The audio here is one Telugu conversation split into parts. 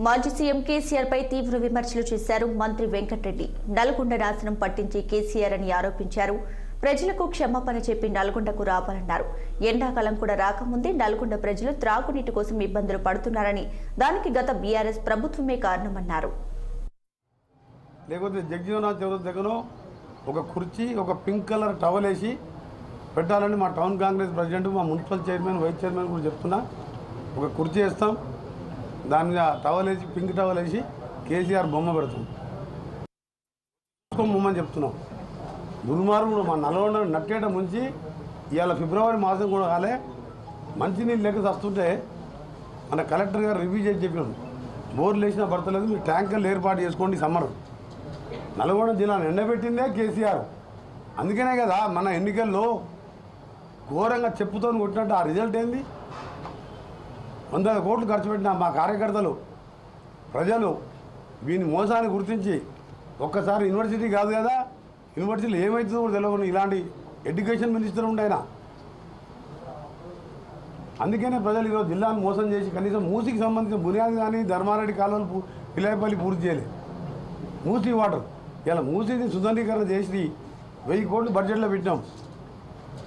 మాజీ సీఎం కేసీఆర్ పై తీవ్ర విమర్శలు చేశారు మంత్రి వెంకటరెడ్డి. నల్గొండ నాశనం పట్టించి కేసీఆర్ అని ఆరోపించారు. ప్రజలకు క్షమాపణ చెప్పి నల్గొండకు రావాలన్నారు. ఎండాకాలం కూడా రాకముందే నల్గొండ ప్రజలు త్రాగునీటి కోసం ఇబ్బందులు పడుతున్నారని, దానికి గత బీఆర్ఎస్ ప్రభుత్వమే కారణమన్నారు. లేకపోతే జగ్జీవనాథ్ చౌదరి దగ్గర ఒక కుర్చీ, ఒక పింక్ కలర్ టవల్ వేసి పెట్టాలని మా టౌన్ కాంగ్రెస్ ప్రెసిడెంట్, మా మున్సిపల్ చైర్మన్, వైస్ చైర్మన్ కూడా చెప్తున్నా. ఒక కుర్చీ వేస్తాం, దాని మీద టవల్ వేసి, పింక్ టవల్ వేసి కేసీఆర్ బొమ్మ పెడతాం. బొమ్మని చెప్తున్నాం. దుర్మార్గుడు మా నల్గొండ నట్టేట ముంచి ఇవాళ ఫిబ్రవరి మాసం కూడా కాలే మంచినీళ్ళు లెక్క వస్తుంటే మన కలెక్టర్ గారు రివ్యూ చేసి చెప్పినాడు, బోర్లు వేసినా పడతలేదు, మీరు ట్యాంకర్లు ఏర్పాటు చేసుకోండి సమ్మర్. నల్గొండ జిల్లాను ఎండబెట్టిందే కేసీఆర్. అందుకనే కదా మన ఎన్నికల్లో ఘోరంగా చెప్పుతో కొట్టినట్టు ఆ రిజల్ట్ ఏంది? 100 కోట్లు ఖర్చు పెట్టిన మా కార్యకర్తలు, ప్రజలు వీని మోసాన్ని గుర్తించి ఒక్కసారి యూనివర్సిటీ కాదు కదా, యూనివర్సిటీలో ఏమవుతుందో కూడా తెలియదు. ఇలాంటి ఎడ్యుకేషన్ మినిస్టర్ ఉండేనా? అందుకనే ప్రజలు ఈరోజు జిల్లాను మోసం చేసి కనీసం మూసికి సంబంధించిన బునియాది కానీ ధర్మారెడ్డి కాలువలు పిలాయపల్లి పూర్తి చేయలేదు. మూసి వాటర్ ఇలా మూసిని సుందరీకరణ చేసి 1000 కోట్లు బడ్జెట్లో పెట్టినాం.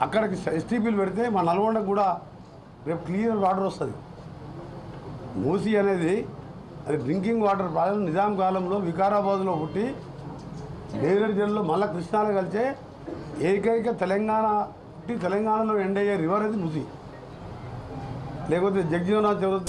అక్కడికి ఎస్టీపీలు పెడితే మా నల్గొండకు కూడా రేపు క్లియర్ వాటర్ వస్తుంది. మూసి అనేది అది డ్రింకింగ్ వాటర్ ప్రాజెక్ట్ నిజాం కాలంలో వికారాబాద్లో పుట్టి నేరేడు జిల్లాలో మళ్ళా కృష్ణాలో కలిసే ఏకైక తెలంగాణలో ఎండ్ అయ్యే రివర్ అది మూసి. లేకపోతే జగ్జీవనాథ్ చౌదరి